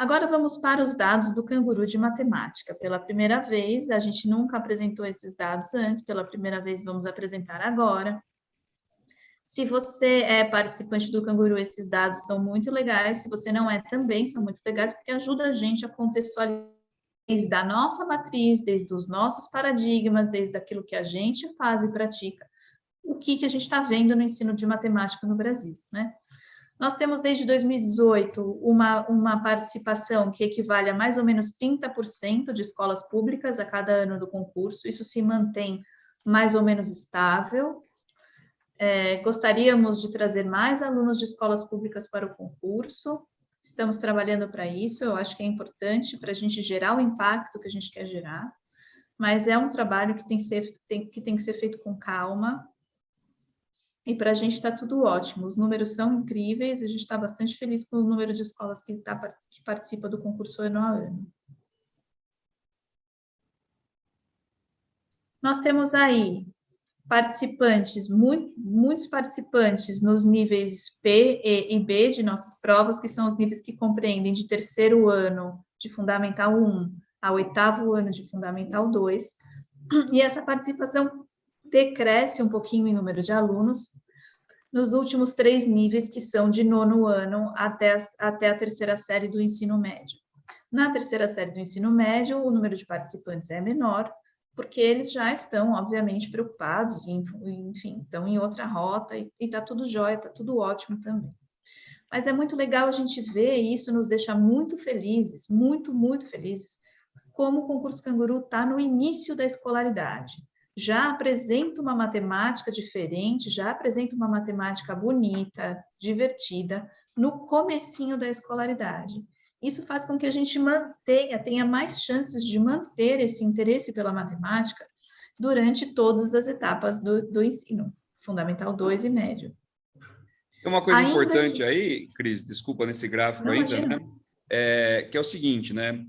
Agora vamos para os dados do Canguru de matemática. Pela primeira vez, a gente nunca apresentou esses dados antes, pela primeira vez vamos apresentar agora. Se você é participante do Canguru, esses dados são muito legais. Se você não é, também são muito legais, porque ajuda a gente a contextualizar desde a nossa matriz, desde os nossos paradigmas, desde aquilo que a gente faz e pratica, o que a gente está vendo no ensino de matemática no Brasil, né? Nós temos desde 2018 uma participação que equivale a mais ou menos 30% de escolas públicas a cada ano do concurso, isso se mantém mais ou menos estável. Gostaríamos de trazer mais alunos de escolas públicas para o concurso, estamos trabalhando para isso, eu acho que é importante para a gente gerar o impacto que a gente quer gerar, mas é um trabalho que tem que ser feito com calma, e para a gente está tudo ótimo, os números são incríveis, a gente está bastante feliz com o número de escolas que participa do concurso ano a ano. Nós temos aí participantes, muitos participantes nos níveis P, E e B de nossas provas, que são os níveis que compreendem de terceiro ano de Fundamental 1 ao oitavo ano de Fundamental 2, e essa participação decresce um pouquinho em número de alunos nos últimos 3 níveis, que são de nono ano até a terceira série do ensino médio. Na terceira série do ensino médio, o número de participantes é menor, porque eles já estão, obviamente, preocupados, enfim, estão em outra rota, e está tudo jóia, está tudo ótimo também. Mas é muito legal a gente ver, e isso nos deixa muito felizes, muito, muito felizes, como o concurso Canguru está no início da escolaridade. Já apresenta uma matemática diferente, já apresenta uma matemática bonita, divertida, no comecinho da escolaridade. Isso faz com que a gente tenha mais chances de manter esse interesse pela matemática durante todas as etapas do ensino, Fundamental 2 e médio. Tem uma coisa importante aí, Cris, desculpa, nesse gráfico ainda, né? Que é o seguinte, né?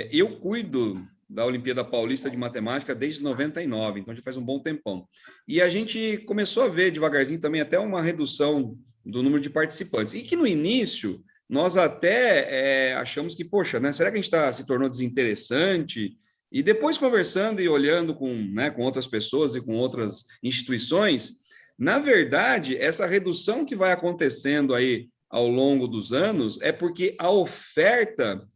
Eu cuido da Olimpíada Paulista de Matemática desde 99, então já faz um bom tempão. E a gente começou a ver devagarzinho também até uma redução do número de participantes. E que no início nós até achamos que, poxa, né? Será que a gente se tornou desinteressante? E depois conversando e olhando com outras pessoas e com outras instituições, na verdade, essa redução que vai acontecendo aí ao longo dos anos é porque a oferta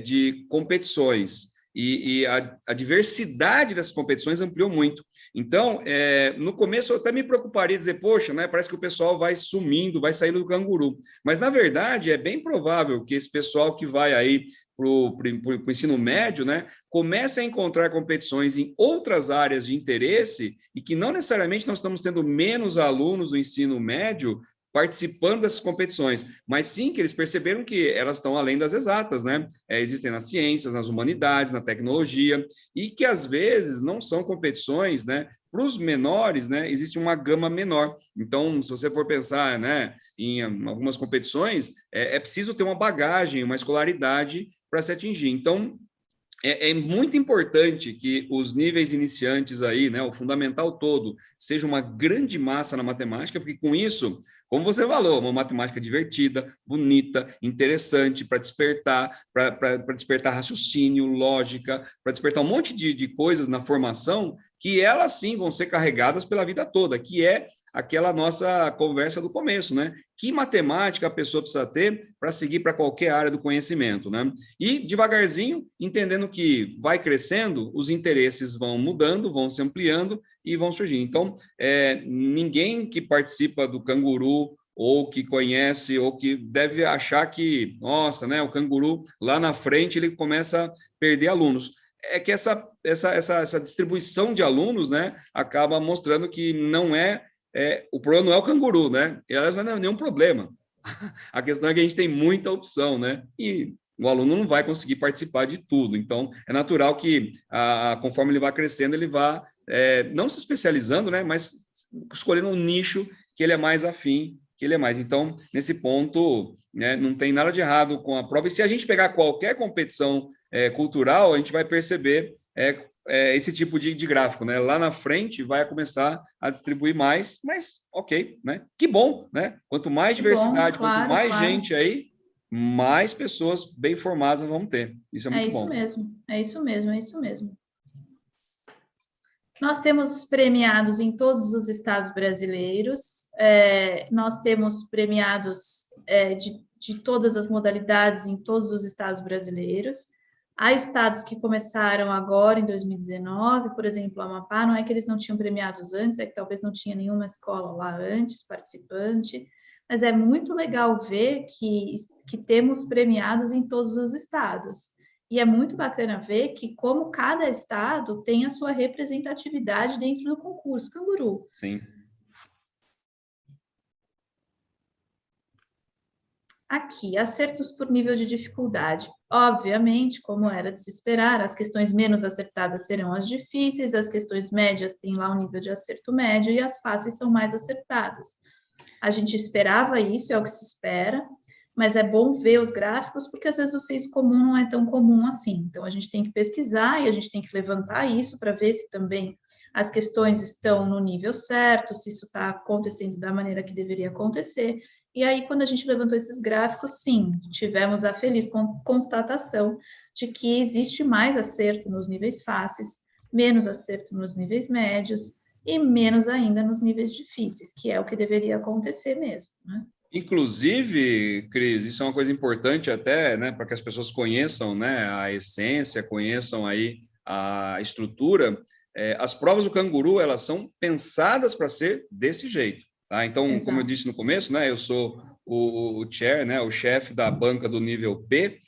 de competições e a diversidade dessas competições ampliou muito. Então, no começo eu até me preocuparia de dizer, poxa, né, parece que o pessoal vai sumindo, vai saindo do Canguru. Mas, na verdade, é bem provável que esse pessoal que vai aí para o ensino médio, né, comece a encontrar competições em outras áreas de interesse e que não necessariamente nós estamos tendo menos alunos do ensino médio participando dessas competições, mas sim que eles perceberam que elas estão além das exatas, né? Existem nas ciências, nas humanidades, na tecnologia, e que às vezes não são competições, né? Para os menores, né, existe uma gama menor. Então, se você for pensar, né, em algumas competições, é preciso ter uma bagagem, uma escolaridade para se atingir. Então, é muito importante que os níveis iniciantes aí, né, o fundamental todo, seja uma grande massa na matemática, porque com isso, como você falou, uma matemática divertida, bonita, interessante para despertar raciocínio, lógica, para despertar um monte de coisas na formação que elas sim vão ser carregadas pela vida toda, que é aquela nossa conversa do começo, né? Que matemática a pessoa precisa ter para seguir para qualquer área do conhecimento, né? E devagarzinho, entendendo que vai crescendo, os interesses vão mudando, vão se ampliando e vão surgindo. Então, ninguém que participa do Canguru ou que conhece ou que deve achar que, nossa, né? O Canguru lá na frente ele começa a perder alunos. É que essa distribuição de alunos, né? Acaba mostrando que não o problema não é o Canguru, né? Ela não é nenhum problema. A questão é que a gente tem muita opção, né? E o aluno não vai conseguir participar de tudo. Então, é natural que, conforme ele vai crescendo, ele vá não se especializando, né? Mas escolhendo um nicho que ele é mais afim, que ele é mais. Então, nesse ponto, né, não tem nada de errado com a prova. E se a gente pegar qualquer competição cultural, a gente vai perceber esse tipo de gráfico, né? Lá na frente vai começar a distribuir mais, mas ok, né? Que bom, né? Quanto mais diversidade, quanto mais gente aí, mais pessoas bem formadas vamos ter. Isso é muito bom. É isso mesmo. Nós temos premiados em todos os estados brasileiros, nós temos premiados de todas as modalidades em todos os estados brasileiros. Há estados que começaram agora, em 2019, por exemplo, Amapá, não é que eles não tinham premiados antes, é que talvez não tinha nenhuma escola lá antes, participante, mas é muito legal ver que temos premiados em todos os estados. E é muito bacana ver que como cada estado tem a sua representatividade dentro do concurso Canguru. Sim. Aqui, acertos por nível de dificuldade. Obviamente, como era de se esperar, as questões menos acertadas serão as difíceis, as questões médias têm lá um nível de acerto médio e as fáceis são mais acertadas. A gente esperava isso, é o que se espera, mas é bom ver os gráficos, porque às vezes o senso comum não é tão comum assim. Então, a gente tem que pesquisar e a gente tem que levantar isso para ver se também as questões estão no nível certo, se isso está acontecendo da maneira que deveria acontecer. E aí, quando a gente levantou esses gráficos, sim, tivemos a feliz constatação de que existe mais acerto nos níveis fáceis, menos acerto nos níveis médios e menos ainda nos níveis difíceis, que é o que deveria acontecer mesmo, né? Inclusive, Cris, isso é uma coisa importante até, né, para que as pessoas conheçam, né, a essência, conheçam aí a estrutura. As provas do Canguru, elas são pensadas para ser desse jeito, tá? Então, exato, como eu disse no começo, né, eu sou o chair, né, o chefe da banca do nível P,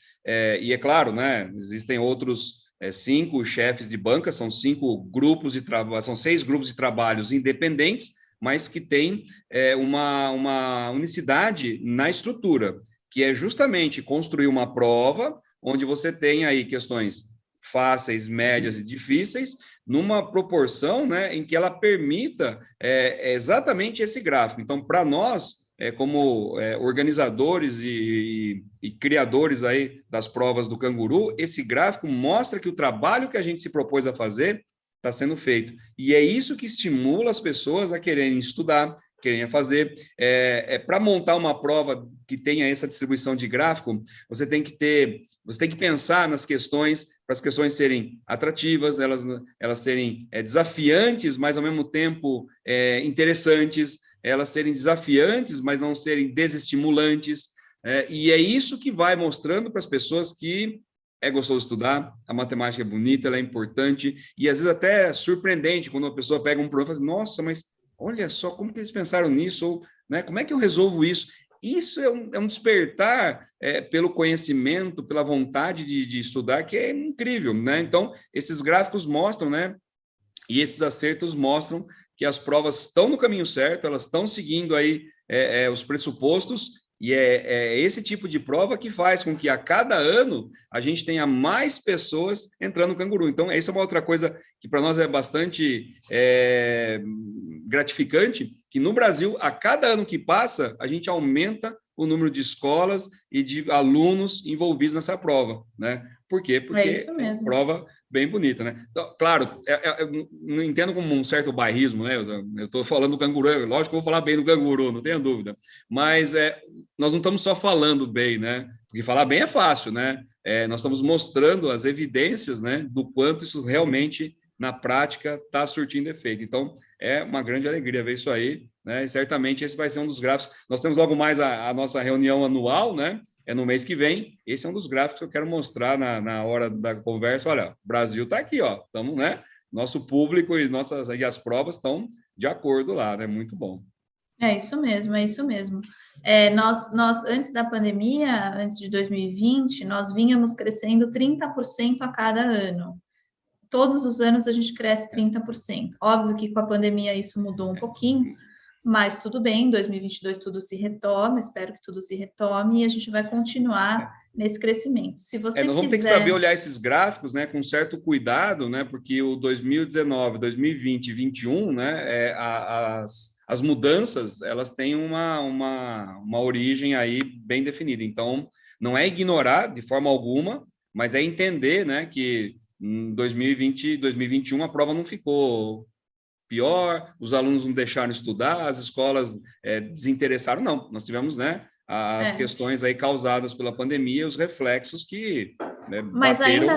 e é claro, né, existem outros 5 chefes de banca, são 5 grupos de trabalho, são 6 grupos de trabalhos independentes, mas que tem uma unicidade na estrutura, que é justamente construir uma prova onde você tem aí questões fáceis, médias e difíceis, numa proporção, né, em que ela permita exatamente esse gráfico. Então, para nós, como organizadores e criadores aí das provas do Canguru, esse gráfico mostra que o trabalho que a gente se propôs a fazer está sendo feito. E é isso que estimula as pessoas a quererem estudar, querem fazer. Para montar uma prova que tenha essa distribuição de gráfico, você tem que pensar nas questões, para as questões serem atrativas, elas serem desafiantes, mas ao mesmo tempo interessantes, elas serem desafiantes, mas não serem desestimulantes. E é isso que vai mostrando para as pessoas que é gostoso estudar, a matemática é bonita, ela é importante, e às vezes até surpreendente quando uma pessoa pega um problema e fala assim, nossa, mas olha só, como que eles pensaram nisso? Ou, né, como é que eu resolvo isso? Isso é um despertar pelo conhecimento, pela vontade de estudar, que é incrível, né? Então, esses gráficos mostram, né? E esses acertos mostram que as provas estão no caminho certo, elas estão seguindo aí os pressupostos, e é esse tipo de prova que faz com que a cada ano a gente tenha mais pessoas entrando no Canguru. Então, essa é uma outra coisa que para nós é bastante gratificante, que no Brasil, a cada ano que passa, a gente aumenta o número de escolas e de alunos envolvidos nessa prova, né? Por quê? Porque é uma prova bem bonita, né? Então, claro, eu não entendo como um certo bairrismo, né? Eu estou falando do Canguru, lógico que eu vou falar bem do Canguru, não tenha dúvida. Mas nós não estamos só falando bem, né? Porque falar bem é fácil, né? Nós estamos mostrando as evidências, né? Do quanto isso realmente, na prática, está surtindo efeito. Então, é uma grande alegria ver isso aí, né? E certamente esse vai ser um dos gráficos. Nós temos logo mais a nossa reunião anual, né? No mês que vem. Esse é um dos gráficos que eu quero mostrar na hora da conversa. Olha, o Brasil está aqui, ó. Estamos, né? Nosso público e as provas estão de acordo lá, né? Muito bom. É isso mesmo, é isso mesmo. Nós, antes da pandemia, antes de 2020, nós vínhamos crescendo 30% a cada ano. Todos os anos a gente cresce 30%. Óbvio que com a pandemia isso mudou um pouquinho, mas tudo bem, em 2022 tudo se retoma, espero que tudo se retome e a gente vai continuar nesse crescimento. Se você nós vamos ter que saber olhar esses gráficos, né, com certo cuidado, né, porque o 2019, 2020 e 2021, né, as mudanças, elas têm uma origem aí bem definida. Então, não é ignorar de forma alguma, mas é entender, né, que em 2020, 2021 a prova não ficou pior, os alunos não deixaram estudar, as escolas desinteressaram, não. Nós tivemos, né, as questões aí causadas pela pandemia, os reflexos que, né, Mas ainda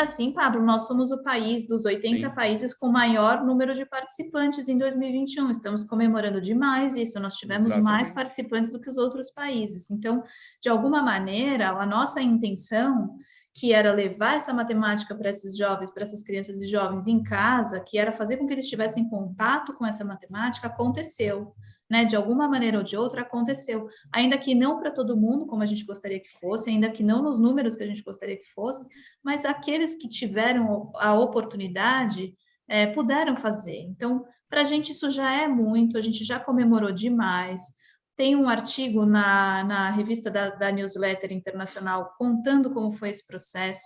assim, Pablo, nós somos o país dos 80 Sim. países com maior número de participantes em 2021. Estamos comemorando demais isso. Nós tivemos mais participantes do que os outros países. Então, de alguma maneira, a nossa intenção, que era levar essa matemática para esses jovens, para essas crianças e jovens em casa, que era fazer com que eles tivessem contato com essa matemática, aconteceu. Né, de alguma maneira ou de outra, aconteceu. Ainda que não para todo mundo, como a gente gostaria que fosse, ainda que não nos números que a gente gostaria que fosse, mas aqueles que tiveram a oportunidade puderam fazer. Então, para a gente isso já é muito, a gente já comemorou demais. Tem um artigo na revista da Newsletter Internacional contando como foi esse processo.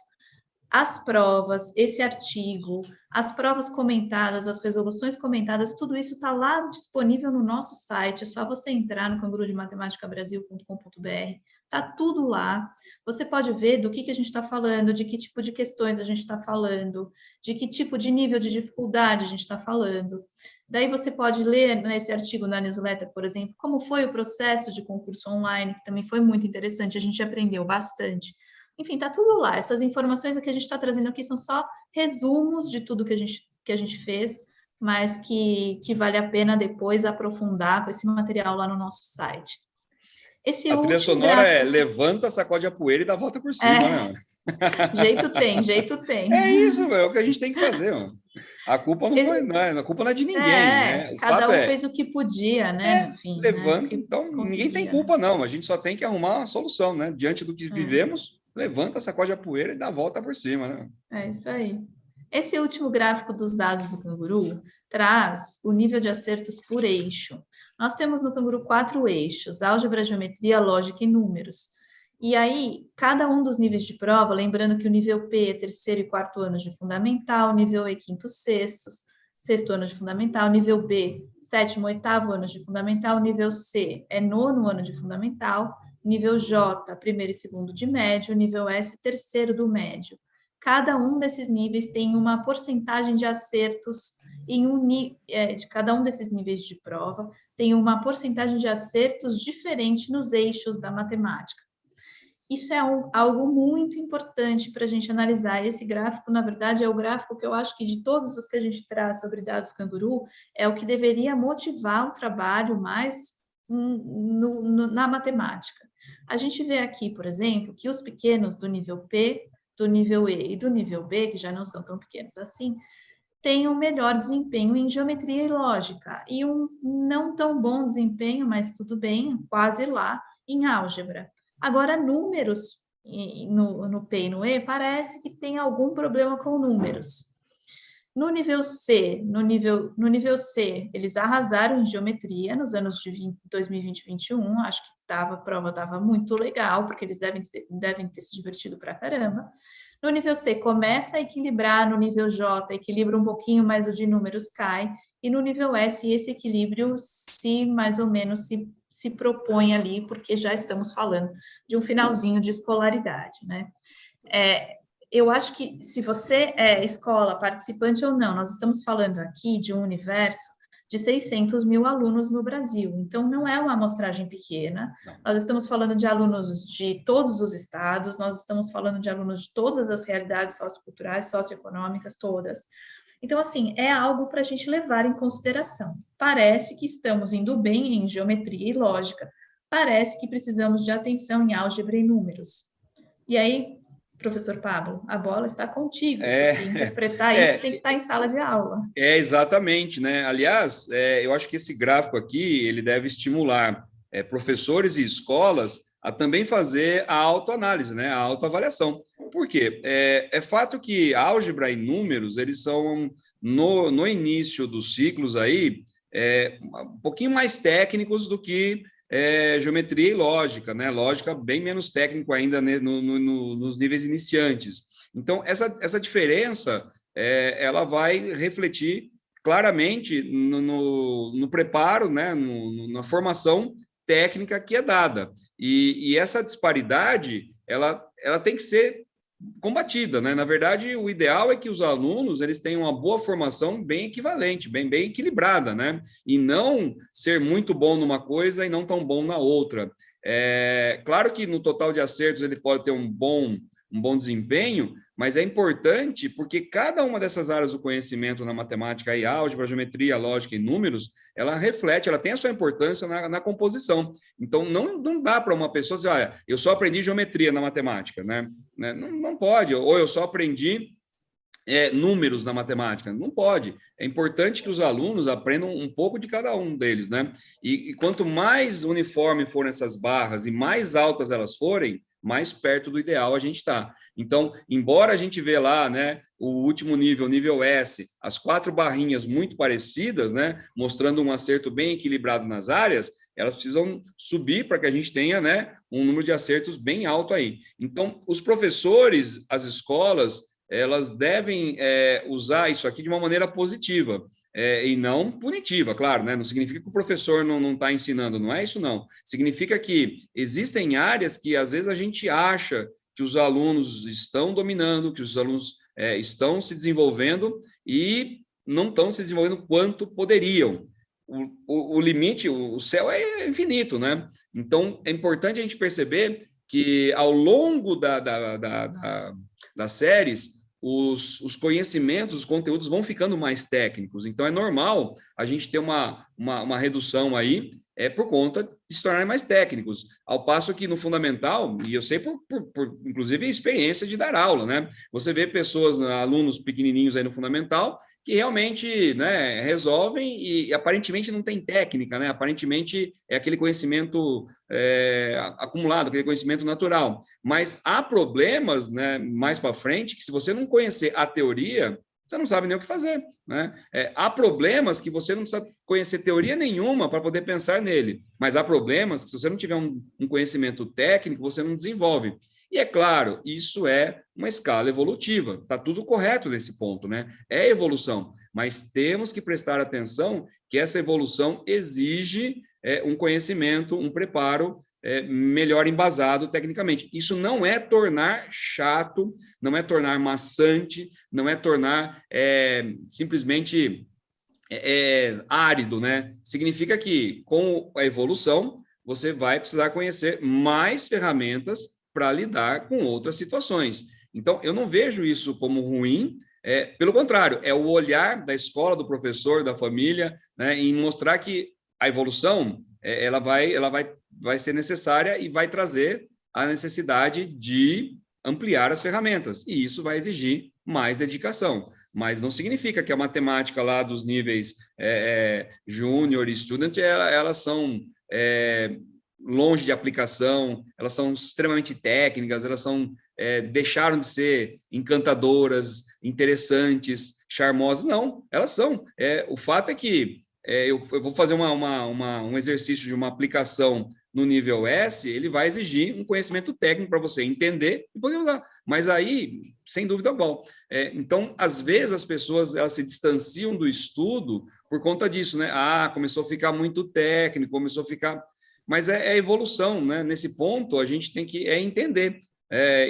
As provas, esse artigo, as provas comentadas, as resoluções comentadas, tudo isso está lá disponível no nosso site, é só você entrar no cangurudematematica.brasil.com.br, está tudo lá. Você pode ver do que a gente está falando, de que tipo de questões a gente está falando, de que tipo de nível de dificuldade a gente está falando. Daí você pode ler nesse artigo na newsletter, por exemplo, como foi o processo de concurso online, que também foi muito interessante, a gente aprendeu bastante. Enfim, tá tudo lá. Essas informações que a gente está trazendo aqui são só resumos de tudo que a gente fez, mas que vale a pena depois aprofundar com esse material lá no nosso site. A trilha sonora gráfico... levanta, sacode a poeira e dá a volta por cima, né? Jeito tem, jeito tem. É isso, é o que a gente tem que fazer, mano. A culpa não foi, a culpa não é de ninguém, né? O cada um fez o que podia, né, no fim. Levanta, né, então ninguém tem culpa, não. A gente só tem que arrumar uma solução, né? Diante do que vivemos, levanta, sacode a poeira e dá a volta por cima, né? É isso aí. Esse último gráfico dos dados do Canguru traz o nível de acertos por eixo. Nós temos no Canguru 4 eixos: álgebra, geometria, lógica e números. E aí, cada um dos níveis de prova, lembrando que o nível P é terceiro e quarto anos de fundamental, nível E quinto, sexto ano de fundamental, nível B, sétimo, oitavo anos de fundamental, nível C é nono ano de fundamental, nível J, primeiro e segundo de médio, nível S, terceiro do médio. Cada um desses níveis tem uma porcentagem de acertos de cada um desses níveis de prova tem uma porcentagem de acertos diferente nos eixos da matemática. Isso é algo muito importante para a gente analisar. Esse gráfico, na verdade, é o gráfico que eu acho que de todos os que a gente traz sobre dados Canguru, é o que deveria motivar o trabalho mais na matemática. A gente vê aqui, por exemplo, que os pequenos do nível P, do nível E e do nível B, que já não são tão pequenos assim, têm um melhor desempenho em geometria e lógica, e um não tão bom desempenho, mas tudo bem, quase lá, em álgebra. Agora, números no P e no E, parece que tem algum problema com números. No nível C, eles arrasaram em geometria nos anos de 2020 e 2021, acho que a prova estava muito legal, porque eles devem ter se divertido pra caramba. No nível C, começa a equilibrar, no nível J, equilibra um pouquinho, mas o de números cai, e no nível S, esse equilíbrio mais ou menos se propõe ali, porque já estamos falando de um finalzinho de escolaridade, né? Eu acho que se você é escola, participante ou não, nós estamos falando aqui de um universo de 600 mil alunos no Brasil, então não é uma amostragem pequena, nós estamos falando de alunos de todos os estados, nós estamos falando de alunos de todas as realidades socioculturais, socioeconômicas, todas. Então, assim, é algo para a gente levar em consideração. Parece que estamos indo bem em geometria e lógica, parece que precisamos de atenção em álgebra e números. E aí, professor Pablo, a bola está contigo, porque interpretar isso tem que estar em sala de aula. Exatamente, né? Aliás, eu acho que esse gráfico aqui, ele deve estimular professores e escolas a também fazer a autoanálise, né? A autoavaliação. Por quê? É fato que álgebra e números, eles são, no início dos ciclos aí, um pouquinho mais técnicos do que geometria e lógica, né? Lógica bem menos técnico ainda, né? Nos níveis iniciantes. Então, essa diferença, ela vai refletir claramente no preparo, né? Na formação técnica que é dada. E essa disparidade, ela tem que ser combatida, né? Na verdade, o ideal é que os alunos eles tenham uma boa formação bem equivalente, bem equilibrada, né? E não ser muito bom numa coisa e não tão bom na outra. Claro que no total de acertos ele pode ter um bom desempenho, mas é importante porque cada uma dessas áreas do conhecimento na matemática, aí, álgebra, geometria, lógica e números, ela reflete, ela tem a sua importância na composição. Então, não dá para uma pessoa dizer, olha, eu só aprendi geometria na matemática, né? Não pode, ou eu só aprendi números na matemática. Não pode. É importante que os alunos aprendam um pouco de cada um deles, né? E quanto mais uniforme forem essas barras e mais altas elas forem, mais perto do ideal a gente está. Então, embora a gente vê lá, né, o último nível, nível S, as 4 barrinhas muito parecidas, né, mostrando um acerto bem equilibrado nas áreas, elas precisam subir para que a gente tenha, né, um número de acertos bem alto aí. Então, os professores, as escolas, elas devem usar isso aqui de uma maneira positiva e não punitiva, claro, né? Não significa que o professor não está ensinando, não é isso, não. Significa que existem áreas que, às vezes, a gente acha que os alunos estão dominando, que os alunos estão se desenvolvendo e não estão se desenvolvendo quanto poderiam. O limite, o céu é infinito, né? Então, é importante a gente perceber que, ao longo das séries, os conhecimentos, os conteúdos vão ficando mais técnicos. Então, é normal a gente ter uma redução aí por conta de se tornarem mais técnicos. Ao passo que no fundamental, e eu sei por inclusive, experiência de dar aula, né? Você vê pessoas, alunos pequenininhos aí no fundamental, que realmente, né, resolvem e aparentemente não tem técnica, né? Aparentemente é aquele conhecimento acumulado, aquele conhecimento natural. Mas há problemas, né, mais para frente, que se você não conhecer a teoria, você não sabe nem o que fazer, né? Há problemas que você não precisa conhecer teoria nenhuma para poder pensar nele, mas há problemas que, se você não tiver um conhecimento técnico, você não desenvolve. E é claro, isso é uma escala evolutiva, está tudo correto nesse ponto, né? É evolução, mas temos que prestar atenção que essa evolução exige um conhecimento, um preparo melhor embasado tecnicamente. Isso não é tornar chato, não é tornar maçante, não é tornar simplesmente árido, né? Significa que, com a evolução, você vai precisar conhecer mais ferramentas para lidar com outras situações. Então, eu não vejo isso como ruim, pelo contrário, é o olhar da escola, do professor, da família, né, em mostrar que a evolução ela vai ser necessária e vai trazer a necessidade de ampliar as ferramentas, e isso vai exigir mais dedicação. Mas não significa que a matemática lá dos níveis júnior e student, elas são longe de aplicação, elas são extremamente técnicas, elas deixaram de ser encantadoras, interessantes, charmosas. Não, elas são. O fato é que eu vou fazer um exercício de uma aplicação no nível S, ele vai exigir um conhecimento técnico para você entender e poder usar. Mas aí, sem dúvida alguma. Então, às vezes, as pessoas elas se distanciam do estudo por conta disso, né? Começou a ficar muito técnico, começou a ficar... Mas é evolução, né? Nesse ponto, a gente tem que entender.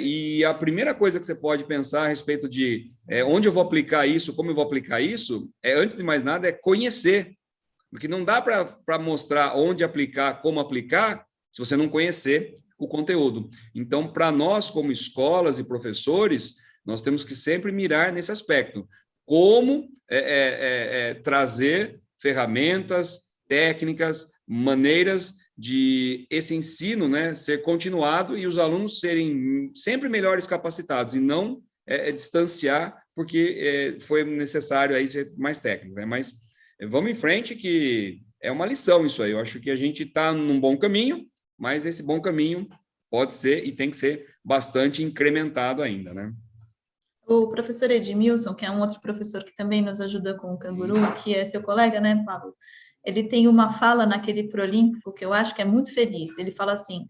E a primeira coisa que você pode pensar a respeito de onde eu vou aplicar isso, como eu vou aplicar isso, antes de mais nada, é conhecer. Porque não dá para mostrar onde aplicar, como aplicar, se você não conhecer o conteúdo. Então, para nós, como escolas e professores, nós temos que sempre mirar nesse aspecto. Como trazer ferramentas, técnicas, maneiras de esse ensino, né, ser continuado e os alunos serem sempre melhores capacitados e não distanciar porque foi necessário aí ser mais técnico, né? Mas vamos em frente, que é uma lição isso aí. Eu acho que a gente está num bom caminho, mas esse bom caminho pode ser e tem que ser bastante incrementado ainda, né? O professor Edmilson, que é um outro professor que também nos ajuda com o Canguru, que é seu colega, né, Pablo? Ele tem uma fala naquele Prolímpico que eu acho que é muito feliz. Ele fala assim,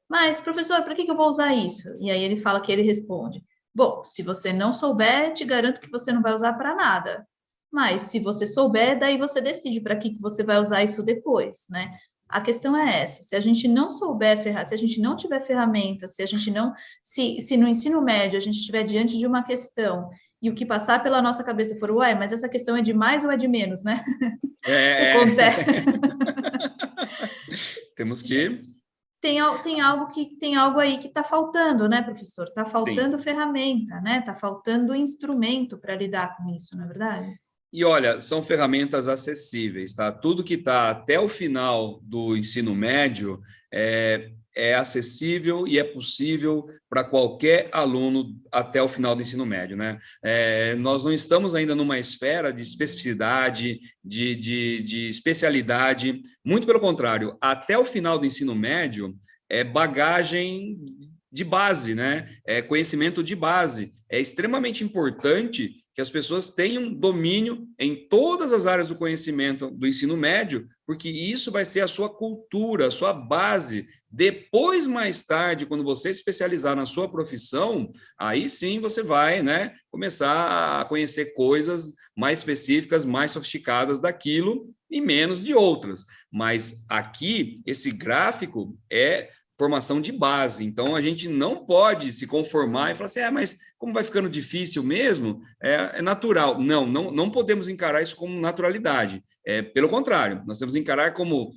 mas, professor, para que eu vou usar isso? E aí ele fala que ele responde, bom, se você não souber, te garanto que você não vai usar para nada. Mas, se você souber, daí você decide para que você vai usar isso depois, né? A questão é essa, se a gente não souber se a gente não tiver ferramentas, se no ensino médio a gente estiver diante de uma questão e o que passar pela nossa cabeça for, ué, mas essa questão é de mais ou é de menos, né? Temos que... Tem algo aí que está faltando, né, professor? Está faltando Sim. ferramenta, né? Está faltando instrumento para lidar com isso, não é verdade? E olha, são ferramentas acessíveis, tá? Tudo que está até o final do ensino médio é acessível e é possível para qualquer aluno até o final do ensino médio, né? Nós não estamos ainda numa esfera de especificidade, de especialidade, muito pelo contrário, até o final do ensino médio é bagagem de base, né? É conhecimento de base. É extremamente importante que as pessoas tenham domínio em todas as áreas do conhecimento do ensino médio, porque isso vai ser a sua cultura, a sua base. Depois, mais tarde, quando você se especializar na sua profissão, aí sim você vai, né, começar a conhecer coisas mais específicas, mais sofisticadas daquilo e menos de outras. Mas aqui, esse gráfico é formação de base. Então, a gente não pode se conformar e falar assim, mas como vai ficando difícil mesmo, é natural. Não podemos encarar isso como naturalidade. Pelo contrário, nós temos que encarar como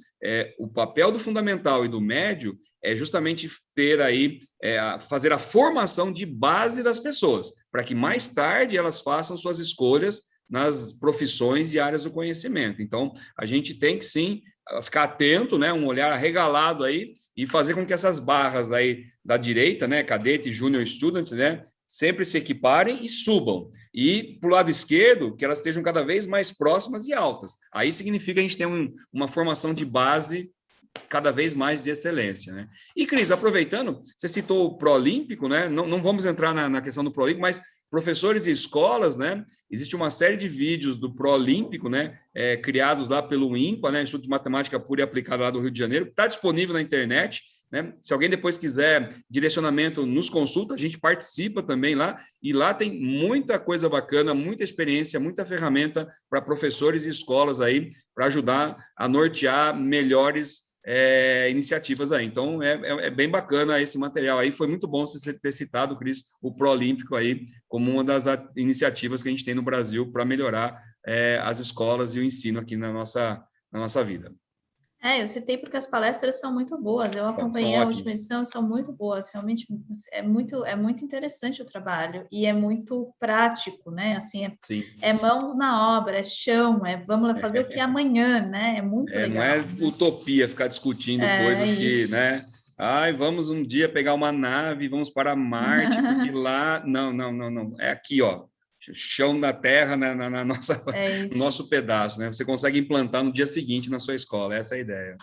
o papel do fundamental e do médio é justamente ter aí, fazer a formação de base das pessoas, para que mais tarde elas façam suas escolhas nas profissões e áreas do conhecimento. Então, a gente tem que, sim, ficar atento, né, um olhar arregalado aí e fazer com que essas barras aí da direita, né, cadete, júnior, student, né, sempre se equiparem e subam. E para o lado esquerdo, que elas estejam cada vez mais próximas e altas. Aí significa que a gente tem uma formação de base cada vez mais de excelência, né? E, Cris, aproveitando, você citou o Prolímpico, né? Não vamos entrar na questão do Prolímpico, mas professores e escolas, né? Existe uma série de vídeos do Prolímpico, né? Criados lá pelo INPA, né? Instituto de Matemática Pura e Aplicada lá do Rio de Janeiro. Está disponível na internet, né? Se alguém depois quiser direcionamento, nos consulta, a gente participa também lá, e lá tem muita coisa bacana, muita experiência, muita ferramenta para professores e escolas aí, para ajudar a nortear melhores iniciativas aí. Então, é bem bacana esse material aí. Foi muito bom você ter citado, Cris, o Prolímpico aí como uma das iniciativas que a gente tem no Brasil para melhorar as escolas e o ensino aqui na nossa vida. Eu citei porque as palestras são muito boas. Eu acompanhei a última edição, são muito boas. Realmente é muito interessante o trabalho e é muito prático, né? Assim, é mãos na obra, é chão, vamos lá fazer o que amanhã, né? É muito legal. Não é utopia ficar discutindo coisas que, né? Vamos um dia pegar uma nave, vamos para Marte, porque lá... Não. É aqui, ó. Chão da terra no nosso pedaço, né? Você consegue implantar no dia seguinte na sua escola, essa é a ideia.